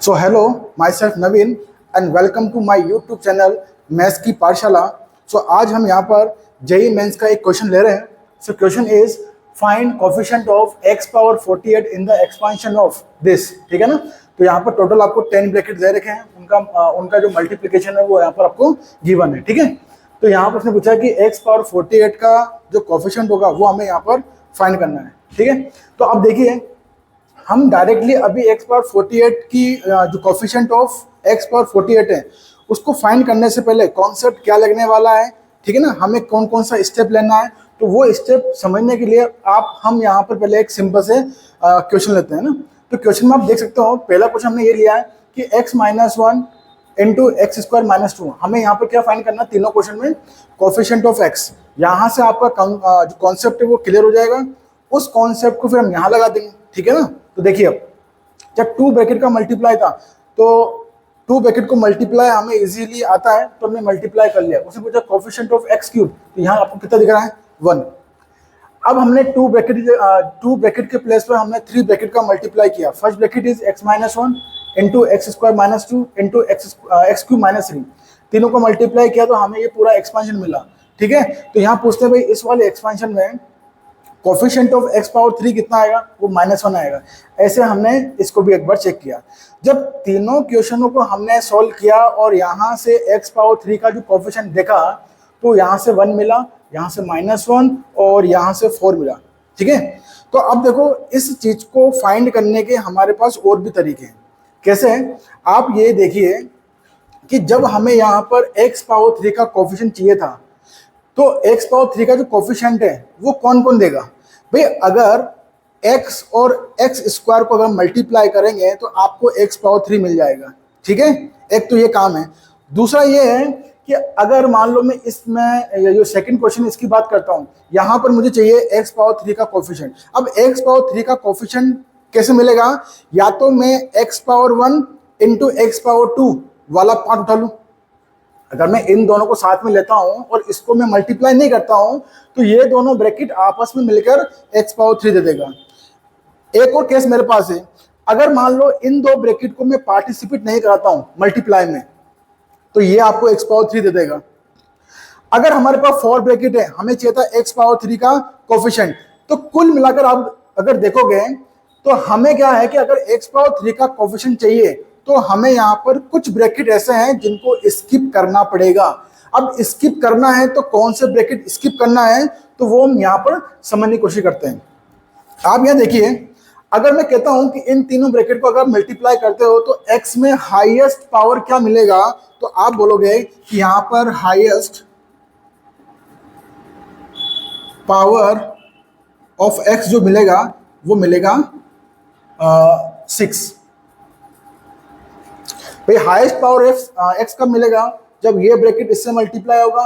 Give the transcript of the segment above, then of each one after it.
So hello, myself Naveen and welcome to my YouTube channel maths की पाठशाला। आज हम यहाँ पर जेई मेंस का एक क्वेश्चन ले रहे हैं। Question is find coefficient of x power 48 in the expansion of this. ठीक है ना। तो यहाँ पर टोटल आपको 10 ब्रैकेट दे रखे हैं, उनका जो मल्टीप्लिकेशन है वो यहाँ पर आपको गिवन है। ठीक है। तो यहाँ पर उसने पूछा कि x पावर 48 का जो कोफिशिएंट होगा वो हमें यहाँ पर फाइंड करना है। ठीक है। तो अब देखिए, हम डायरेक्टली अभी x पावर 48 की जो कोफिशिएंट ऑफ x पावर 48 है उसको फाइंड करने से पहले कॉन्सेप्ट क्या लगने वाला है, ठीक है ना, हमें कौन कौन सा स्टेप लेना है, तो वो स्टेप समझने के लिए हम यहाँ पर पहले एक सिंपल से क्वेश्चन लेते हैं ना। तो क्वेश्चन में आप देख सकते हो, पहला क्वेश्चन हमने ये लिया है कि x minus 1 into x square minus 2। हमें यहाँ पर क्या फाइंड करना है, तीनों क्वेश्चन में कोफिशिएंट ऑफ x। यहाँ से आपका जो कॉन्सेप्ट है वो क्लियर हो जाएगा। उस कॉन्सेप्ट को फिर हम यहाँ लगा देंगे। ठीक है ना। तो देखिए, अब जब 2 ब्रैकेट का मल्टीप्लाई था तो 2 ब्रैकेट को मल्टीप्लाई हमें इजीली आता है, तो हमने मल्टीप्लाई कर लिया। उसने पूछा कोफिशिएंट ऑफ x क्यूब, तो यहाँ आपको कितना दिख रहा है 1। अब हमने 2 ब्रैकेट के प्लेस पर हमने 3 ब्रैकेट का मल्टीप्लाई किया। First bracket is x minus 1 into x square minus 2 into x cube minus 3। तीनों को मल्टीप्लाई किया तो हमें ये पूरा एक्सपेंशन मिला। ठीक है। तो यहाँ पूछते हैं भाई इस वाले एक्सपेंशन में कोफिशिएंट ऑफ x पावर 3 कितना आएगा, वो -1 आएगा। ऐसे हमने इसको भी एक बार चेक किया। जब तीनों क्वेश्चनों को हमने सॉल्व किया और यहाँ से x पावर 3 का जो कोफिशिएंट देखा तो यहाँ से 1 मिला, यहाँ से -1 और यहाँ से 4 मिला। ठीक है। तो अब देखो, इस चीज को फाइंड करने के हमारे पास और भी तरीके हैं। कैसे? आप ये देखिए कि जब हमें यहाँ पर x पावर 3 का कोफिशिएंट चाहिए था तो x पावर 3 का जो कोफिशिएंट है वो कौन कौन देगा भाई। अगर x और x स्क्वायर को अगर मल्टीप्लाई करेंगे तो आपको x पावर 3 मिल जाएगा। ठीक है। एक तो ये काम है। दूसरा ये है कि अगर मान लो मैं इसमें जो सेकंड क्वेश्चन इसकी बात करता हूँ, यहाँ पर मुझे चाहिए x पावर 3 का कोफिशिएंट। अब x पावर 3 का कोफिशिएंट कैसे मिलेगा? या तो मैं x power 1 into x power 2 वाला पार्ट उठा लूँ। अगर मैं इन दोनों को साथ में लेता हूं और इसको मैं मल्टीप्लाई नहीं करता हूं तो ये दोनों ब्रैकेट आपस में मिलकर x पावर 3 दे देगा। एक और केस मेरे पास है, अगर मान लो इन दो ब्रैकेट को मैं पार्टिसिपेट नहीं कराता हूं मल्टीप्लाई में तो ये आपको x पावर 3 दे देगा। अगर हमारे पास 4 ब्रैकेट है, हमें चाहिए था x पावर 3 का कोफिशिएंट, तो कुल मिलाकर आप अगर देखोगे तो हमें क्या है कि अगर x पावर 3 का कोफिशिएंट चाहिए तो हमें यहाँ पर कुछ ब्रैकेट ऐसे हैं जिनको स्किप करना पड़ेगा। अब स्किप करना है तो कौन से ब्रैकेट स्किप करना है, तो वो हम यहाँ पर समझने की कोशिश करते हैं। आप यहाँ देखिए, अगर मैं कहता हूं कि इन तीनों ब्रैकेट को अगर मल्टीप्लाई करते हो तो x में हाईएस्ट पावर क्या मिलेगा, तो आप बोलोगे कि यहाँ पर हाईएस्ट पावर ऑफ x जो मिलेगा वो मिलेगा 6। भाई हाईएस्ट पावर x कब मिलेगा? जब ये ब्रैकेट इससे मल्टीप्लाई होगा,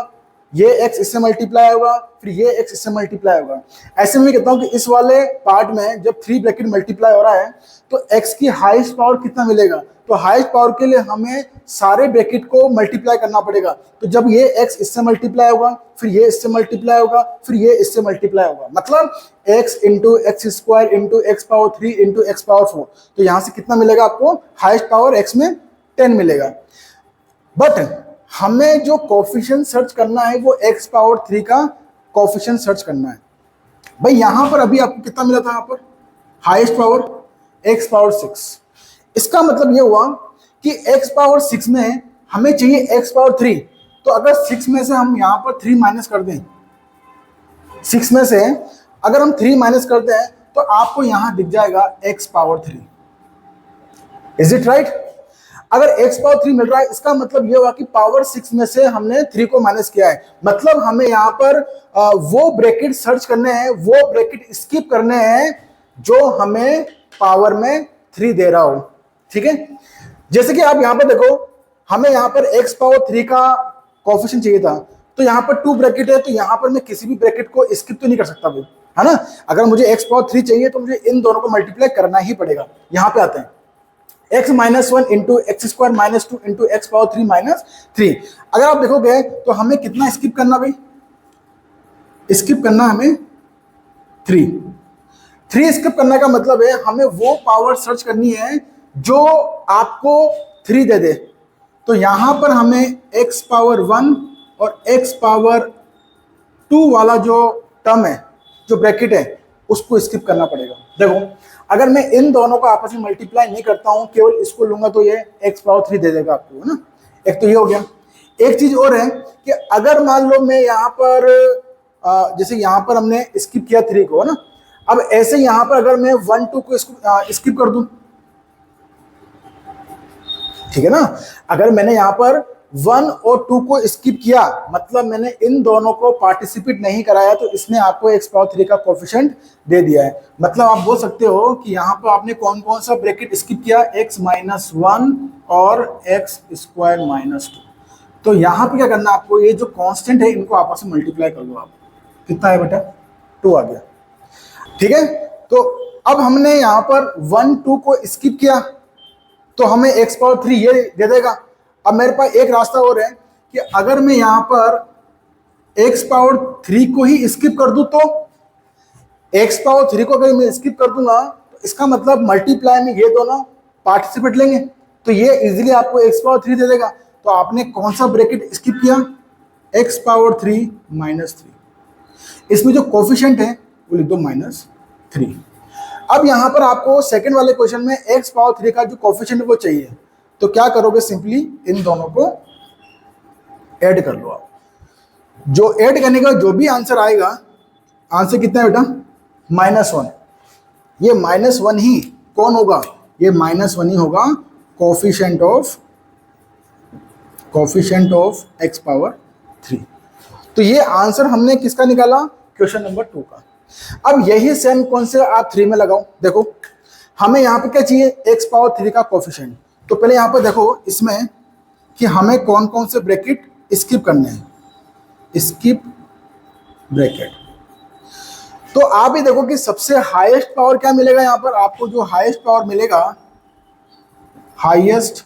ये x इससे मल्टीप्लाई होगा, फिर ये x इससे मल्टीप्लाई होगा। ऐसे में कहता हूं कि इस वाले पार्ट में जब 3 ब्रैकेट मल्टीप्लाई हो रहा है तो x की हाईएस्ट पावर कितना मिलेगा, तो हाईएस्ट पावर के लिए हमें सारे ब्रैकेट को मल्टीप्लाई करना पड़ेगा। तो जब ये x इससे मल्टीप्लाई होगा, फिर ये इससे मल्टीप्लाई होगा, फिर ये इससे मल्टीप्लाई होगा, मतलब x into x square into x power 3 into x power 4। तो यहाँ से कितना मिलेगा आपको? हाईएस्ट पावर x में 10 मिलेगा। बट हमें जो कोफिशिएंट सर्च करना है वो x पावर 3 का कोफिशिएंट सर्च करना है। भाई यहां पर अभी आपको कितना मिला था? यहाँ पर हाईएस्ट पावर x पावर 6। इसका मतलब ये हुआ कि x पावर 6 में हमें चाहिए x पावर 3। तो अगर 6 में से हम यहां पर 3 माइनस कर दें, 6 में से अगर हम 3 माइनस करते हैं तो आपको यहां दिख जाएगा x power 3। Is it right? अगर x पावर 3 मिल रहा है, इसका मतलब ये हुआ कि पावर 6 में से हमने 3 को माइनस किया है। मतलब हमें यहाँ पर वो ब्रैकेट सर्च करने हैं, वो ब्रैकेट स्किप करने हैं जो हमें पावर में 3 दे रहा हो। ठीक है। जैसे कि आप यहाँ पर देखो, हमें यहाँ पर x पावर 3 का कोफिशिएंट चाहिए था, तो यहाँ पर 2 ब्रैकेट है, तो यहाँ पर मैं किसी भी ब्रैकेट को स्किप तो नहीं कर सकता भाई, है ना। अगर मुझे x पावर 3 चाहिए तो मुझे इन दोनों को मल्टीप्लाई करना ही पड़ेगा। यहाँ पे आते हैं, x minus 1 into x square minus 2 into x power 3 minus 3। अगर आप देखोगे तो हमें कितना स्किप करना भाई? स्किप करना हमें 3 स्किप करने का मतलब है हमें वो पावर सर्च करनी है जो आपको 3 दे दे, तो यहां पर हमें x पावर 1 और x पावर 2 वाला जो टर्म है, जो ब्रैकेट है, उसको स्किप करना पड़ेगा। देखो, अगर मैं इन दोनों को आपस में मल्टीप्लाई नहीं करता हूं, केवल इसको लूंगा, तो ये x पावर 3 दे देगा आपको, है ना। एक तो ये हो गया। एक चीज और है कि अगर मान लो मैं यहाँ पर जैसे यहाँ पर हमने स्किप किया 3 को, है ना, अब ऐसे यहाँ पर अगर मैं 1 2 को स्किप कर दूं, ठीक है ना। अगर मैंने यहाँ पर 1 और 2 को स्किप किया, मतलब मैंने इन दोनों को पार्टिसिपेट नहीं कराया, तो इसने आपको x पावर 3 का कोफिशिएंट दे दिया है। मतलब आप बोल सकते हो कि यहाँ पर आपने कौन कौन सा ब्रैकेट स्किप किया, x माइनस 1 और x स्क्वायर माइनस 2। तो यहाँ पे क्या करना है आपको, ये जो कांस्टेंट है इनको आपस में मल्टीप्लाई कर लो। आप कितना है बेटा, 2 आ गया, ठीक है। तो अब हमने यहाँ पर 1 2 को स्किप किया, तो हमें x पावर 3 ये दे देगा। अब मेरे पास एक रास्ता और है कि अगर मैं यहाँ पर x पावर 3 को ही स्किप कर दूं, तो x पावर 3 को अगर मैं स्किप कर दूंगा, तो इसका मतलब मल्टीप्लाई में ये दोनों पार्टिसिपेट लेंगे, तो ये इजीली आपको x पावर 3 दे देगा। तो आपने कौन सा ब्रैकेट स्किप किया, x पावर 3 माइनस 3। इसमें जो कोफिशिएंट है वो लिख दो -3। अब यहां पर आपको सेकंड वाले क्वेश्चन में x पावर 3 का जो कोफिशिएंट है वो चाहिए, तो क्या करोगे, सिंपली इन दोनों को ऐड कर लो आप। जो ऐड करने का जो भी आंसर आएगा, आंसर कितना है बेटा, -1। ये -1 ही कौन होगा, ये -1 ही होगा कोफिशिएंट ऑफ x पावर 3। तो ये आंसर हमने किसका निकाला, क्वेश्चन नंबर 2 का। अब यही सेम कॉन्सेप्ट आप 3 में लगाओ। देखो, हमें यहाँ पे क्या चाहिए, x पावर 3 का कोफिशिएंट। तो पहले यहाँ पर देखो इसमें कि हमें कौन कौन से ब्रैकेट स्किप करने हैं, स्किप ब्रैकेट। तो आप ही देखो कि सबसे हाईएस्ट पावर क्या मिलेगा, यहाँ पर आपको जो हाईएस्ट पावर मिलेगा, हाईएस्ट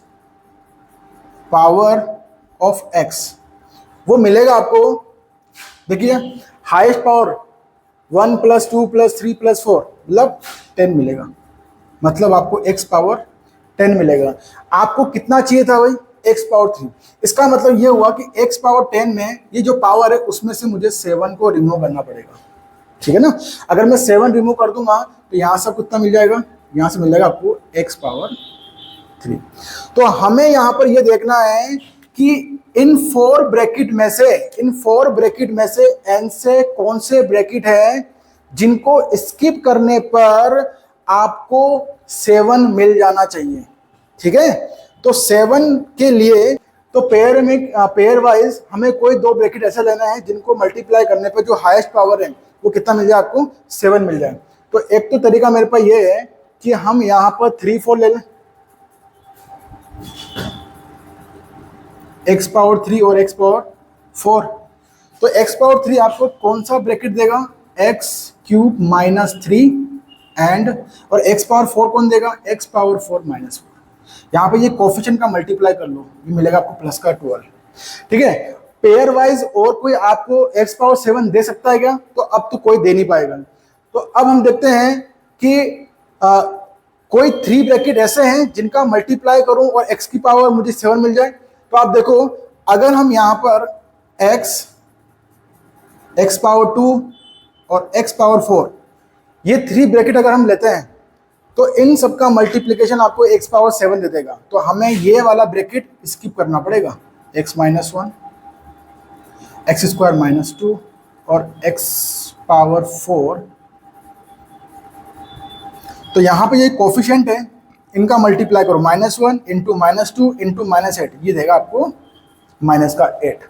पावर ऑफ x, वो मिलेगा आपको। देखिए, हाईएस्ट पावर 1 + 2 + 3 + 4 मतलब 10 मिलेगा, मतलब आपको x पावर 10 मिलेगा। आपको कितना चाहिए था भाई, x पावर 3। इसका मतलब ये हुआ कि x पावर 10 में ये जो पावर है उसमें से मुझे 7 को रिमूव करना पड़ेगा, ठीक है ना। अगर मैं 7 रिमूव कर दूंगा तो यहाँ से कितना मिल जाएगा, यहाँ से मिल जाएगा आपको x पावर 3। तो हमें यहाँ पर ये देखना है कि इन 4 ब्रैकेट में से n से कौन से ब्रैकेट है जिनको स्किप करने पर आपको 7 मिल जाना चाहिए, ठीक है। तो 7 के लिए तो पेयर वाइज हमें कोई 2 ब्रैकेट ऐसा लेना है जिनको मल्टीप्लाई करने पर जो हाईएस्ट पावर है वो कितना मिल जाए, आपको 7 मिल जाए। तो एक तो तरीका मेरे पास ये है कि हम यहाँ पर 3 4 ले लें, x पावर 3 और x पावर 4। तो x पावर 3 आपको कौन सा ब्रैकेट देगा, x³ -3 एंड, और x पावर 4 कौन देगा, x पावर 4 -4। यहाँ पे ये कोफिशिएंट का मल्टीप्लाई कर लो, ये मिलेगा आपको प्लस का 12, ठीक है। पेयर वाइज और कोई आपको x पावर 7 दे सकता है क्या, तो अब तो कोई दे नहीं पाएगा। तो अब हम देखते हैं कि कोई 3 ब्रैकेट ऐसे हैं जिनका मल्टीप्लाई करूं और x की पावर मुझे 7 मिल जाए। तो आप देखो, अगर हम यहाँ पर x पावर 2 और x पावर 4 ये 3 ब्रैकेट अगर हम लेते हैं, तो इन सबका मल्टीप्लिकेशन आपको x पावर 7 दे देगा। तो हमें ये वाला ब्रैकेट स्किप करना पड़ेगा, x -1, x² -2 और x पावर 4। तो यहाँ पे ये कोफिशिएंट है, इनका मल्टीप्लाई करो, -1 इंटू -2 इंटू -8, ये देगा आपको -8।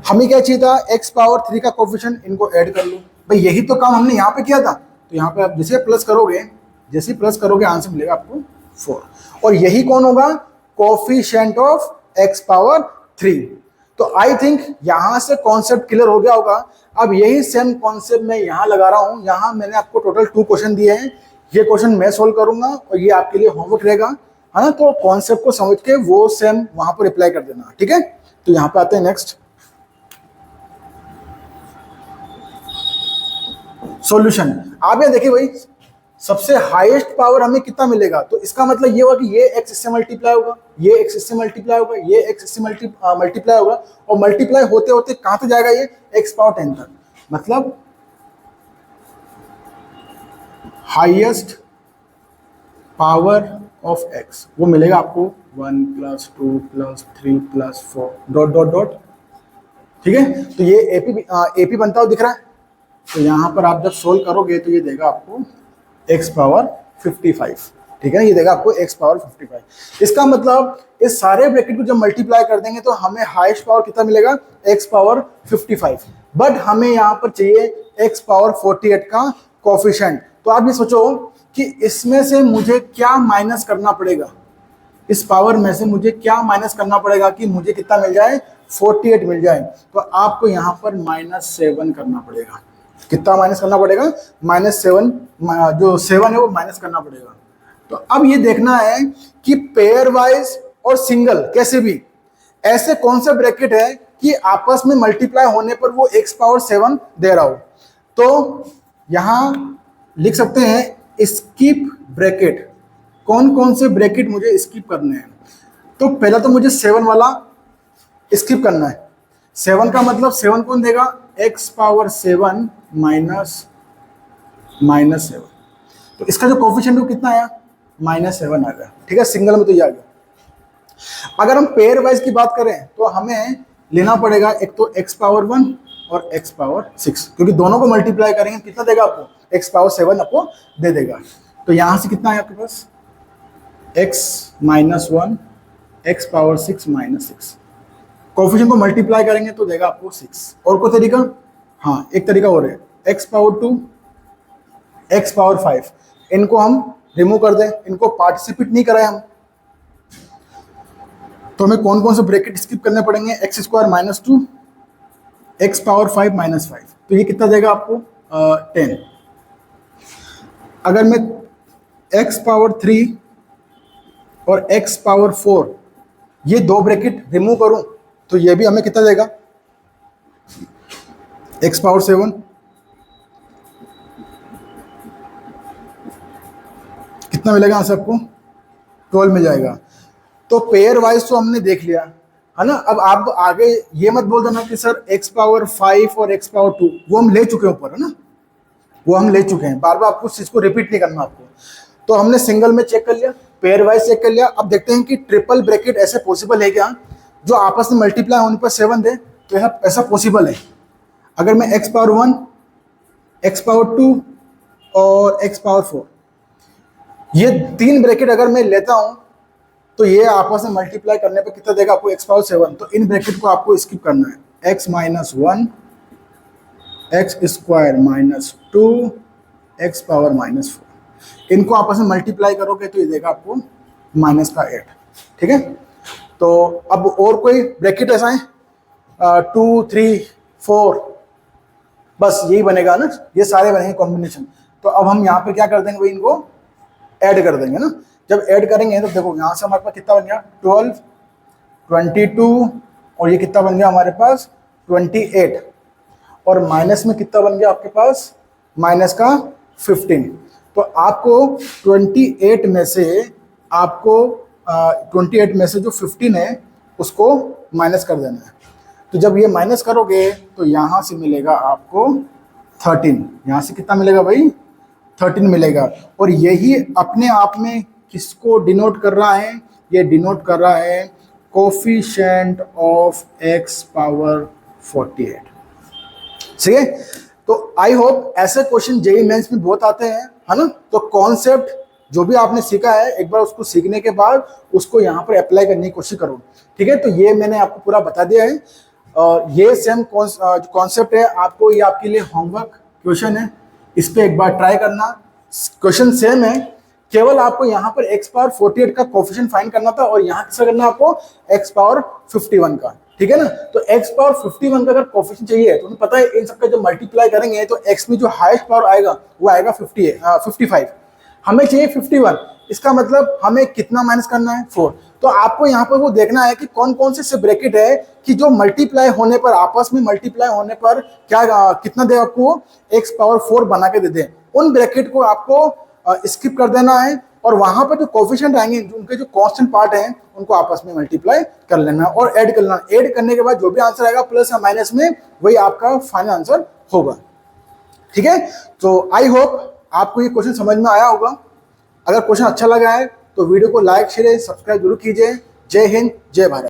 हमें क्या चाहिए था, x पावर 3 का कोफिशिएंट, इनको ऐड कर लो। भाई यही तो काम हमने यहाँ पे किया था। तो यहाँ पे आप जैसे प्लस करोगे आंसर मिलेगा आपको 4। और यही कौन होगा, कोफिशिएंट ऑफ x पावर 3। तो आई थिंक यहाँ से कॉन्सेप्ट क्लियर हो गया होगा। अब यही सेम कॉन्सेप्ट मैं यहाँ लगा रहा हूँ। यहाँ मैंने आपको टोटल 2 क्वेश्चन दिए हैं, ये क्वेश्चन मैं सोल्व करूंगा और ये आपके लिए होमवर्क रहेगा, है ना। तो कॉन्सेप्ट को समझ के वो सेम वहां पर अप्लाई कर देना, ठीक है। तो यहाँ पे आते हैं नेक्स्ट सॉल्यूशन। आप ये देखिए भाई, सबसे हाईएस्ट पावर हमें कितना मिलेगा, तो इसका मतलब ये हुआ कि ये x इससे मल्टीप्लाई होगा, ये x इससे मल्टीप्लाई होगा, ये x इससे मल्टीप्लाई होगा, और मल्टीप्लाई होते होते कहां तक जाएगा, ये x पावर 10 तक। मतलब हाईएस्ट पावर ऑफ x वो मिलेगा आपको 1 + 2 + 3 + 4 डॉट डॉट डॉट। ठीक है, तो ये एपी बनता हुआ दिख रहा है। तो यहां पर आप जब सोल्व करोगे तो ये देगा आपको x पावर 55। ठीक है, ये देगा आपको x पावर 55। इसका मतलब इस सारे ब्रैकेट को जब मल्टीप्लाई कर देंगे तो हमें हाईएस्ट पावर कितना मिलेगा, x पावर 55। बट हमें यहाँ पर चाहिए x पावर 48 का कोफिशिएंट। तो आप ये सोचो कि इसमें से मुझे क्या माइनस करना पड़ेगा, इस पावर में से मुझे क्या माइनस करना पड़ेगा कि मुझे कितना मिल जाए, 48 मिल जाए। तो आपको यहाँ पर -7 करना पड़ेगा। कितना माइनस करना पड़ेगा, -7, जो 7 है वो माइनस करना पड़ेगा। तो अब ये देखना है कि पेयर वाइज और सिंगल कैसे भी ऐसे कौन से ब्रैकेट है कि आपस में मल्टीप्लाई होने पर वो x पावर 7 दे रहा हो। तो यहां लिख सकते हैं स्किप ब्रैकेट। कौन कौन से ब्रैकेट मुझे स्किप करने हैं, तो पहला तो मुझे 7 वाला स्किप करना है। 7 का मतलब 7 कौन देगा, x पावर 7 माइनस 7। तो इसका जो कोफिशिएंट वो कितना आया, -7 आ गया। ठीक है, सिंगल में तो ये आ गया। अगर हम पेयर वाइज की बात करें तो हमें लेना पड़ेगा एक तो x पावर 1 और x पावर 6, क्योंकि दोनों को मल्टीप्लाई करेंगे कितना देगा आपको, x पावर 7 आपको दे देगा। तो यहां से कितना है आपके पास, x -1 x पावर 6 -6। कोफिशिएंट को मल्टीप्लाई करेंगे तो देगा आपको 6। और कोई तरीका, हाँ एक तरीका और है, x पावर 2 x पावर 5। इनको हम रिमूव कर दें, इनको पार्टिसिपेट नहीं कराए हम, तो हमें कौन कौन से ब्रैकेट स्किप करने पड़ेंगे, x² -2 x पावर 5 -5। तो ये कितना देगा आपको 10। अगर मैं x पावर 3 और x पावर 4 ये दो ब्रैकेट रिमूव करूं तो ये भी हमें कितना देगा, x पावर 7। कितना मिलेगा यहाँ से आपको, 12 मिल जाएगा। तो पेयर वाइज तो हमने देख लिया है ना। अब आप आगे ये मत बोल देना कि सर x पावर 5 और x पावर 2 वो हम ले चुके हैं ऊपर, है ना, वो हम ले चुके हैं। बार बार आपको इस चीज को रिपीट नहीं करना आपको। तो हमने सिंगल में चेक कर लिया, पेयर वाइज चेक कर लिया। अब देखते हैं कि ट्रिपल ब्रैकेट ऐसे पॉसिबल है क्या जो आपस में मल्टीप्लाई होने पर 7 दे। तो ऐसा पॉसिबल है। अगर मैं x पावर 1 x पावर 2 और x पावर 4 ये 3 ब्रैकेट अगर मैं लेता हूं तो ये आपस में मल्टीप्लाई करने पर कितना देगा आपको, x पावर 7। तो इन ब्रैकेट को आपको स्किप करना है, x -1 x² -2 x पावर -4। इनको आपस में मल्टीप्लाई करोगे तो ये देगा आपको -8। ठीक है, तो अब और कोई ब्रैकेट ऐसा है 2 3 4, बस यही बनेगा ना, ये सारे बनेंगे कॉम्बिनेशन। तो अब हम यहाँ पे क्या कर देंगे भाई, इनको ऐड कर देंगे ना। जब ऐड करेंगे तो देखो यहाँ से हमारे पास कितना बन गया, 12 22 और ये कितना बन गया हमारे पास 28, और माइनस में कितना बन गया आपके पास, माइनस का 15। तो आपको 28 में से जो 15 है उसको माइनस कर देना है। तो जब ये माइनस करोगे तो यहाँ से मिलेगा आपको 13। यहाँ से कितना मिलेगा भाई, 13 मिलेगा। और यही अपने आप में किसको डिनोट कर रहा है, ये डिनोट कर रहा है कोफिशिएंट ऑफ x पावर 48। ठीक है, तो आई होप ऐसे क्वेश्चन जेईई मेंस में बहुत आते हैं, है ना। तो कॉन्सेप्ट जो भी आपने सीखा है एक बार उसको सीखने के बाद उसको यहाँ पर अप्लाई करने की कोशिश करो। ठीक है, तो ये मैंने आपको पूरा बता दिया है। ये सेम कॉन्सेप्ट है, आपको ये आपके लिए होमवर्क क्वेश्चन है, इस पर एक बार ट्राई करना। क्वेश्चन सेम है, केवल आपको यहाँ पर x पावर 48 का कोफिशिएंट फाइंड करना था और यहाँ किसका करना आपको x पावर 51 का। ठीक है ना, तो x पावर 51 का अगर कोफिशिएंट चाहिए तो पता है इन सबका जब मल्टीप्लाई करेंगे तो x में जो हाईएस्ट पावर आएगा वो आएगा 55। हमें चाहिए 51, इसका मतलब हमें कितना माइनस करना है, 4। तो आपको यहाँ पर वो देखना है कि कौन कौन से ब्रैकेट है कि जो मल्टीप्लाई होने पर, आपस में मल्टीप्लाई होने पर क्या कितना दे आपको, x पावर 4 बना के दे दे। उन ब्रैकेट को आपको स्किप कर देना है और वहां पर जो कोफिशिएंट आएंगे, उनके जो कांस्टेंट पार्ट हैं, उनको आपस में मल्टीप्लाई कर लेना और ऐड करना। ऐड करने के बाद जो भी आंसर आएगा प्लस या माइनस में, वही आपका फाइनल आंसर होगा। ठीक है, तो आई होप आपको ये क्वेश्चन समझ में आया होगा। अगर क्वेश्चन अच्छा लगा है तो वीडियो को लाइक शेयर सब्सक्राइब जरूर कीजिए। जय हिंद, जय भारत।